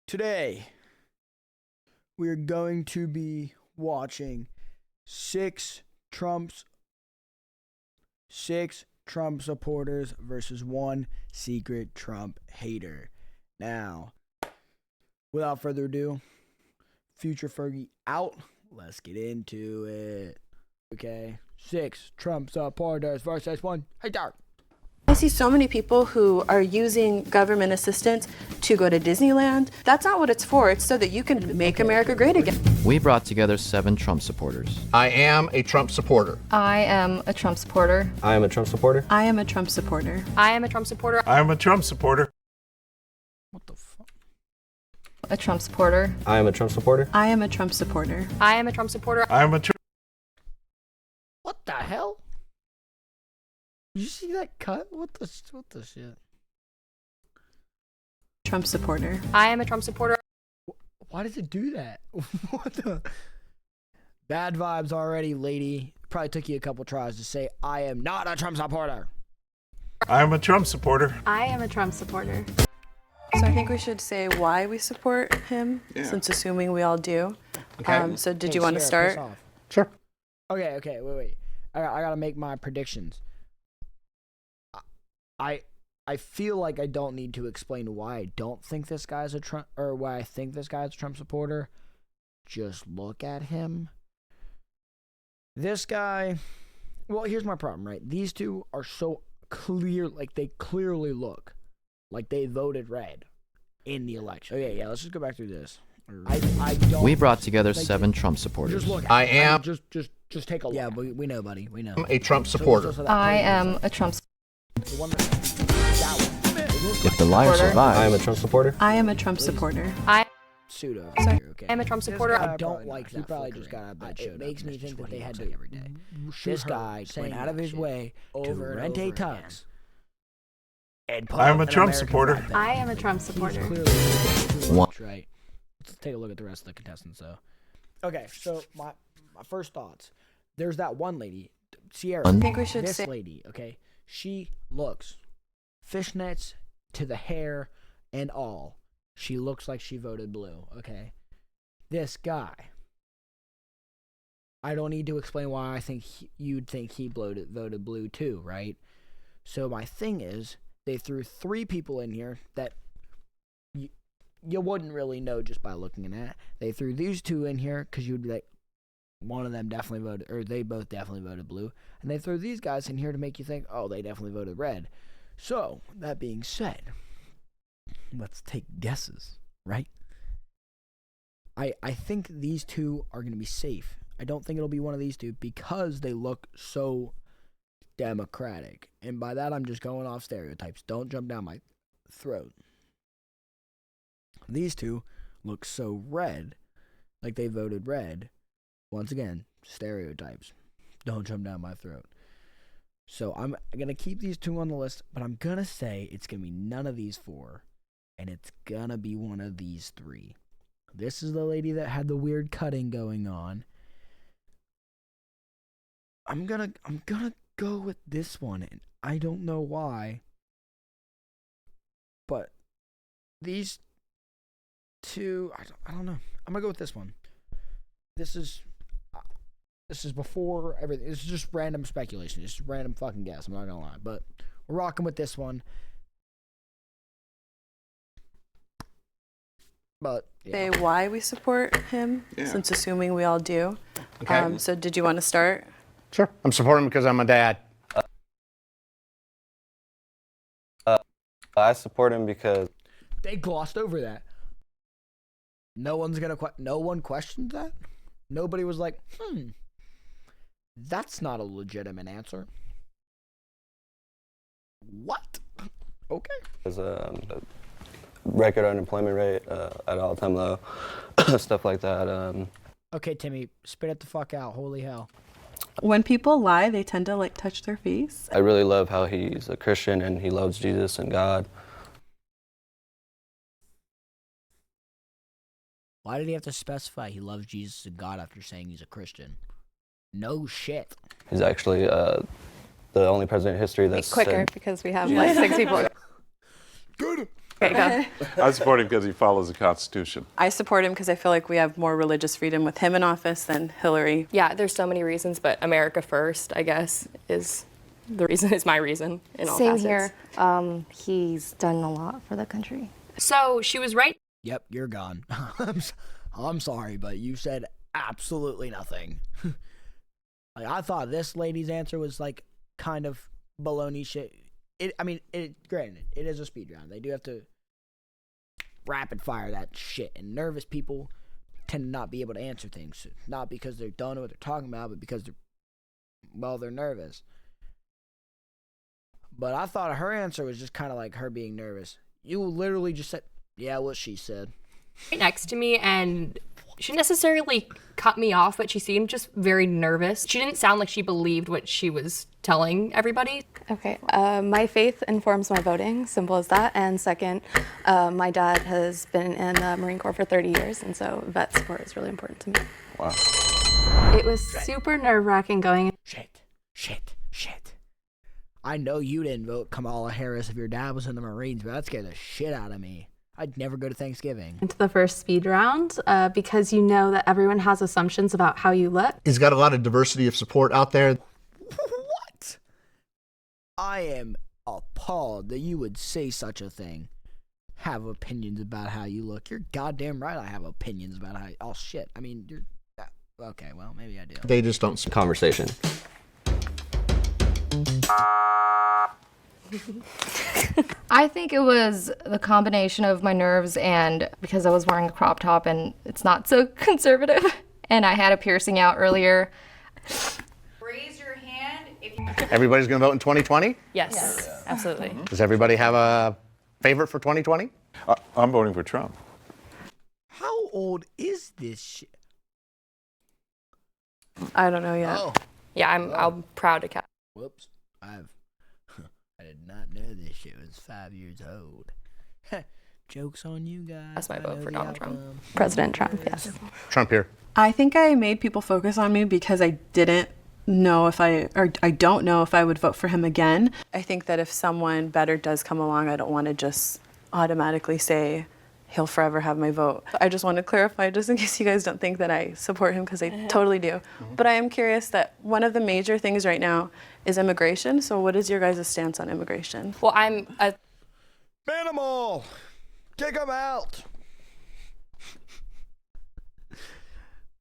Today, we're going to be watching six Trump supporters versus one secret Trump hater. Now, without further ado, Future Fergie out. Let's get into it. Okay, six Trump supporters versus one hater. I see so many people who are using government assistance to go to Disneyland. That's not what it's for. It's so that you can make America great again. We brought together 7 Trump supporters. I am a Trump supporter. I am a Trump supporter. I am a Trump supporter. I am a Trump supporter. I am a Trump supporter. I am a Trump supporter. What the fuck? A Trump supporter. I am a Trump supporter. I am a Trump supporter. I am a Trump supporter. I am a Trump. What the hell? Did you see that cut? What the shit? Trump supporter. I am a Trump supporter. Why does it do that? What the? Bad vibes already, lady. Probably took you a couple tries to say, I am not a Trump supporter. I am a Trump supporter. I am a Trump supporter. So I think we should say why we support him, since assuming we all do. Okay. So did Hey, you want to Sierra, piss start? off. Sure. Okay, wait. I gotta make my predictions. I feel like I don't need to explain why I don't think this guy's a Trump, or why I think this guy's a Trump supporter. Just look at him. This guy, well, here's my problem, right? These two are so clear, like they clearly look like they voted red in the election. Okay, yeah, let's just go back through this. I don't. We brought together like, 7 Trump supporters. Just look at I it. am Just take a look. Yeah, we know, buddy. We know. a Trump supporter. So that I person am is a Trump. the one that one. If the liar Supporter. survives, I am a Trump supporter. I am a Trump supporter. Pseudo. Sorry. Okay. I am a Trump supporter. I don't like that. He probably just got out of bed. It makes me think that they had to. Every day. This guy went out of his way to rent a tux. And I am a an Trump American supporter. flag I back. am a Trump He's supporter. clearly too One. much, right? Let's take a look at the rest of the contestants, though. Okay, so my first thoughts. There's that one lady, Sierra. I think we should This say lady, okay, she looks fishnets to the hair and all. She looks like she voted blue, okay? This guy, I don't need to explain why I think you'd think he voted blue too, right? So my thing is, they threw 3 people in here that you wouldn't really know just by looking at that. They threw these 2 in here because you'd be like, one of them definitely voted, or they both definitely voted blue. And they threw these guys in here to make you think, oh, they definitely voted red. So, that being said, let's take guesses, right? I think these 2 are going to be safe. I don't think it'll be one of these 2 because they look so Democratic. And by that, I'm just going off stereotypes. Don't jump down my throat. These 2 look so red, like they voted red. Once again, stereotypes. Don't jump down my throat. So I'm going to keep these 2 on the list, but I'm going to say it's going to be none of these 4, and it's going to be one of these 3. This is the lady that had the weird cutting going on. I'm going to go with this one, and I don't know why, but these 2, I don't know. I'm going to go with this one. This is before everything. This is just random speculation. It's just random fucking guess. I'm not gonna lie, but we're rocking with this one. But say why we support him, since assuming we all do. Okay. So did you want to start? Sure. I'm supporting him because I'm a dad. I support him because they glossed over that. No one questioned that. Nobody was like, that's not a legitimate answer. What? Okay. there's a record unemployment rate at all-time low, stuff like that. Okay, Timmy, spit it the fuck out. Holy hell. When people lie, they tend to like touch their face. I really love how he's a Christian and he loves Jesus and God. Why did he have to specify he loves Jesus and God after saying he's a Christian? No shit. He's actually the only president in history that's Quicker said, because we have like 6 people. Good. Okay, go. I support him because he follows the Constitution. I support him because I feel like we have more religious freedom with him in office than Hillary. Yeah, there's so many reasons, but America first, I guess, is my reason in all Same facets. here. He's done a lot for the country. So she was right. Yep, you're gone. I'm sorry, but you said absolutely nothing. Like, I thought this lady's answer was like kind of baloney shit. Granted, it is a speed round. They do have to rapid fire that shit, and nervous people tend to not be able to answer things. Not because they don't know what they're talking about, but because they're nervous. But I thought her answer was just kind of like her being nervous. You literally just said, yeah, what she said. Right next to me, and she didn't necessarily cut me off, but she seemed just very nervous. She didn't sound like she believed what she was telling everybody. Okay, my faith informs my voting, simple as that. And second, my dad has been in the Marine Corps for 30 years, and so vet support is really important to me. Wow. It was super nerve-wracking going. Shit. I know you didn't vote Kamala Harris if your dad was in the Marines, but that scared the shit out of me. I'd never go to Thanksgiving. Into the first speed round because you know that everyone has assumptions about how you look. He's got a lot of diversity of support out there. What? I am appalled that you would say such a thing. Have opinions about how you look. You're goddamn right I have opinions about how... Oh, shit. I mean, you're... Okay, well, maybe I do. They just don't. Conversation. I think it was the combination of my nerves and because I was wearing a crop top and it's not so conservative, and I had a piercing out earlier. Raise your hand if Everybody's going to vote in 2020? Yes, absolutely. Does everybody have a favorite for 2020? I'm voting for Trump. How old is this shit? I don't know yet. Oh, Yeah, I'm proud to catch. whoops. I did not know this shit was 5 years old. Joke's on you guys. That's my I vote know for the Donald Trump. outcome. President Trump, yes. Trump here. I think I made people focus on me because I didn't know if I don't know if I would vote for him again. I think that if someone better does come along, I don't want to just automatically say he'll forever have my vote. I just want to clarify, just in case you guys don't think that I support him, because I totally do. But I am curious that one of the major things right now is immigration. So what is your guys' stance on immigration? Well, I'm a Ban them all! Kick them out!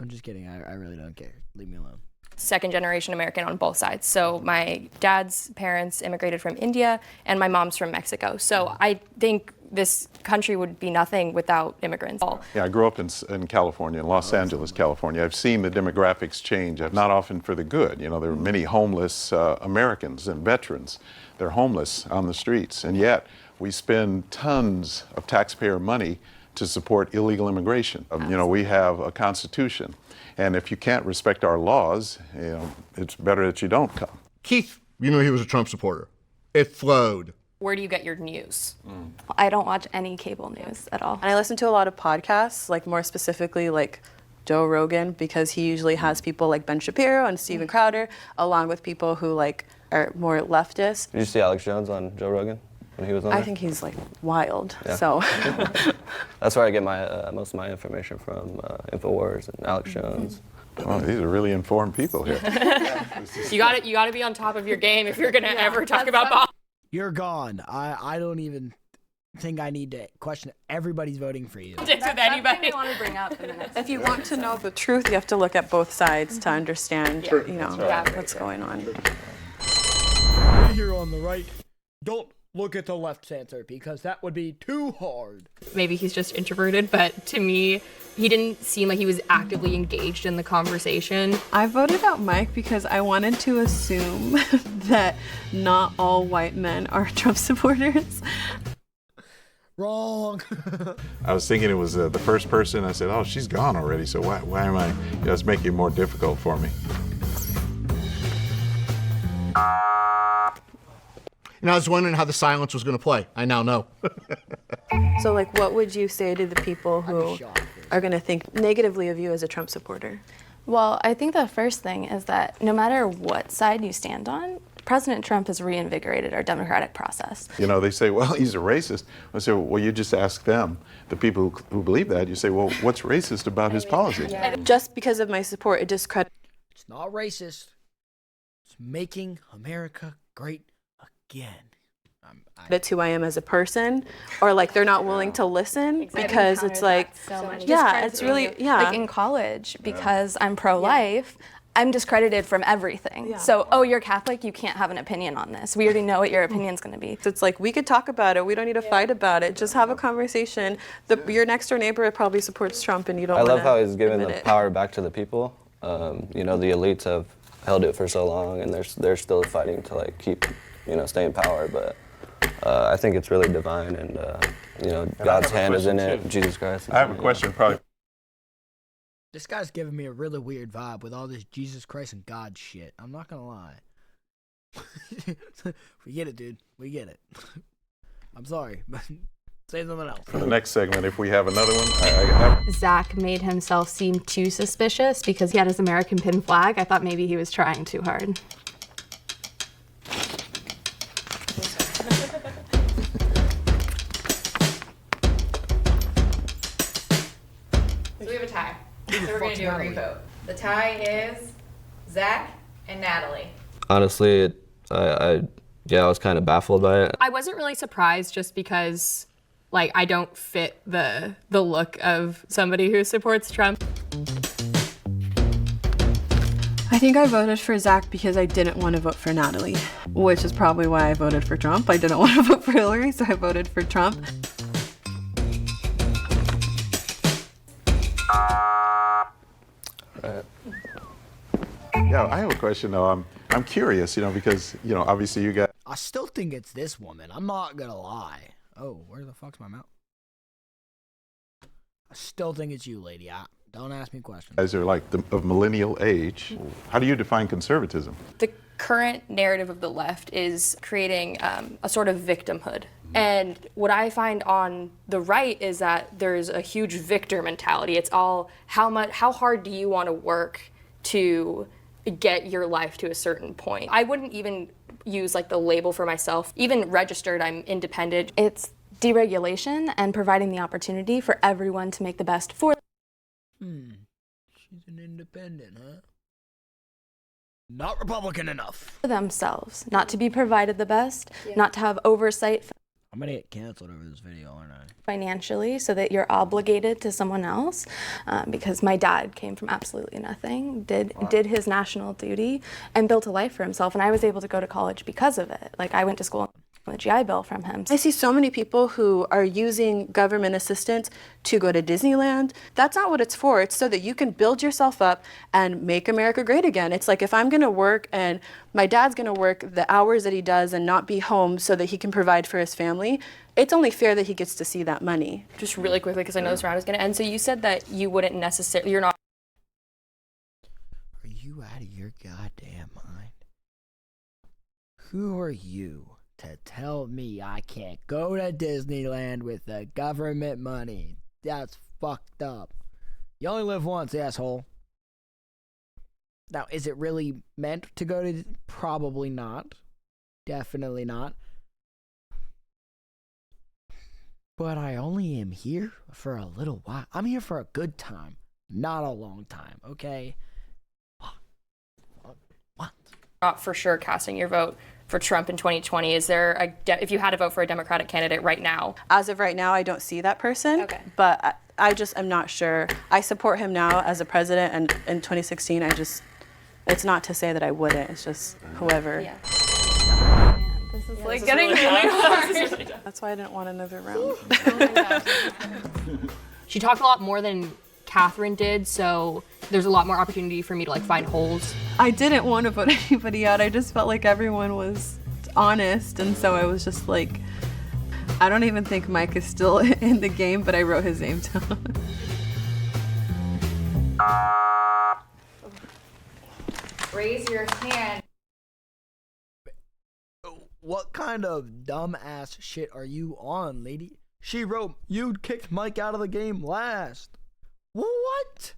I'm just kidding. I really don't care. Leave me alone. second-generation American on both sides. So my dad's parents immigrated from India, and my mom's from Mexico. So I think this country would be nothing without immigrants. Yeah, I grew up in California, in Los Angeles, California. I've seen the demographics change, not often for the good. You know, there are many homeless Americans and veterans. They're homeless on the streets, and yet we spend tons of taxpayer money to support illegal immigration. You know, we have a constitution, and if you can't respect our laws, you know, it's better that you don't come. Keith, you know he was a Trump supporter. It flowed. Where do you get your news? I don't watch any cable news at all. And I listen to a lot of podcasts, like more specifically like Joe Rogan, because he usually has people like Ben Shapiro and Steven Crowder, along with people who like are more leftist. Did you see Alex Jones on Joe Rogan when he was on there? I think he's like wild. Yeah. So That's where I get my most of my information from, Infowars and Alex Jones. Oh, these are really informed people here. You got to be on top of your game if you're gonna ever talk about politics. You're gone. I don't even think I need to question it. Everybody's voting for you. With anybody. I want to bring up in the next. if you want to know the truth, you have to look at both sides to understand, you know, right. what's going on. We here on the right don't look at the left answer because that would be too hard. Maybe he's just introverted, but to me, he didn't seem like he was actively engaged in the conversation. I voted out Mike because I wanted to assume that not all white men are Trump supporters. Wrong. I was thinking it was the first person. I said, oh, she's gone already, so why am I, you know, it's making it more difficult for me. And I was wondering how the silence was going to play. I now know. So like, what would you say to the people who are going to think negatively of you as a Trump supporter? Well, I think the first thing is that no matter what side you stand on, President Trump has reinvigorated our democratic process. You know, they say, well, he's a racist. I say, well, you just ask them, the people who believe that. You say, well, what's racist about his policy? Just because of my support, it discredits. It's not racist. It's making America great again. That's who I am as a person, or like they're not willing to listen because it's like, yeah, it's really, yeah. Like in college, because I'm pro-life, I'm discredited from everything. So, oh, you're Catholic, you can't have an opinion on this. We already know what your opinion's going to be. It's like, we could talk about it. We don't need to fight about it. Just have a conversation. Your next door neighbor probably supports Trump, and you don't. I love how he's given the power back to the people. You know, the elites have held it for so long, and they're still fighting to like keep, you know, stay in power. But I think it's really divine, and you know, God's hand is in it. Jesus Christ. I have a question, probably. This guy's giving me a really weird vibe with all this Jesus Christ and God shit. I'm not gonna lie. We get it, dude. We get it. I'm sorry, but say something else. For the next segment, if we have another one, Zach made himself seem too suspicious because he had his American pin flag. I thought maybe he was trying too hard. So we have a tie. So we're going to do a revote. The tie is Zach and Natalie. Honestly, I was kind of baffled by it. I wasn't really surprised just because, like, I don't fit the look of somebody who supports Trump. I think I voted for Zach because I didn't want to vote for Natalie, which is probably why I voted for Trump. I didn't want to vote for Hillary, so I voted for Trump. Yeah, I have a question though. I'm curious, you know, because you know, obviously you got. I still think it's this woman. I'm not gonna lie. Oh, where the fuck's my mouth? I still think it's you, lady. Don't ask me questions. Guys are like of millennial age. How do you define conservatism? The current narrative of the left is creating a sort of victimhood. And what I find on the right is that there's a huge victor mentality. It's all how hard do you want to work to get your life to a certain point. I wouldn't even use like the label for myself. Even registered, I'm independent. It's deregulation and providing the opportunity for everyone to make the best for She's an independent, huh? Not Republican enough. themselves, not to be provided the best, not to have oversight I'm gonna get canceled over this video, aren't I? financially so that you're obligated to someone else, because my dad came from absolutely nothing, did his national duty and built a life for himself, and I was able to go to college because of it. Like, I went to school on the GI Bill from him. I see so many people who are using government assistance to go to Disneyland. That's not what it's for. It's so that you can build yourself up and make America great again. It's like, if I'm gonna work and my dad's gonna work the hours that he does and not be home so that he can provide for his family, it's only fair that he gets to see that money. Just really quickly, because I know this round is going to end. So you said that you wouldn't necessarily, you're not. Are you out of your goddamn mind? Who are you to tell me I can't go to Disneyland with the government money? That's fucked up. You only live once, asshole. Now, is it really meant to go to? Probably not. Definitely not. But I only am here for a little while. I'm here for a good time, not a long time, okay? What? Not for sure casting your vote for Trump in 2020. Is there if you had to vote for a Democratic candidate right now? As of right now, I don't see that person. Okay. But I just am not sure. I support him now as a president, and in 2016, it's not to say that I wouldn't. It's just whoever. Yeah. This is Like getting really hard. That's why I didn't want another round. She talked a lot more than Catherine did, so there's a lot more opportunity for me to like find holes. I didn't want to vote anybody out. I just felt like everyone was honest, and so I was just like, I don't even think Mike is still in the game, but I wrote his name down. Raise your hand. What kind of dumbass shit are you on, lady? She wrote, you kicked Mike out of the game last. What?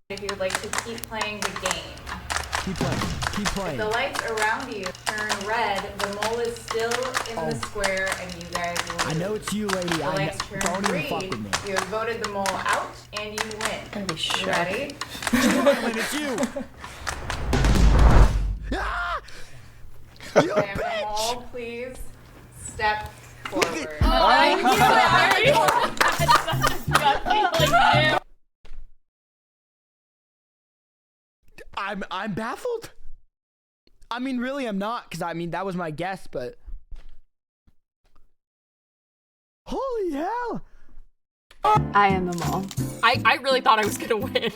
If you would like to keep playing the game. Keep playing. Keep If playing. the lights around you turn red, the mole is still in the square, and you guys lose. I know it's you, lady. The I lights know. turn Don't even fuck green. with me. You have voted the mole out, and you win. Gotta be You shook. ready? Madeline, it's you. Ah! You Can the bitch! mole please step forward? I knew it. I had such a gut feeling. I'm baffled. I mean, really, I'm not, because I mean that was my guess, but holy hell! I am the mole. I really thought I was gonna win.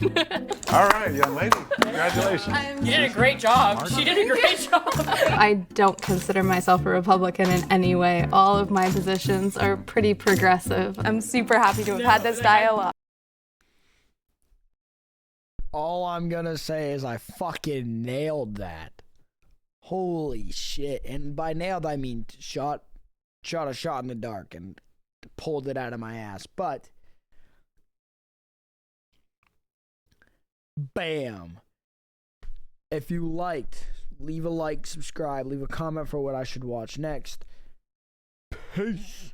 All right, young lady. Congratulations. You did a great job. She did a great job. I don't consider myself a Republican in any way. All of my positions are pretty progressive. I'm super happy to have had this dialogue. All I'm gonna say is I fucking nailed that. Holy shit. And by nailed, I mean shot a shot in the dark and pulled it out of my ass. But, bam. If you liked, leave a like, subscribe, leave a comment for what I should watch next. Peace.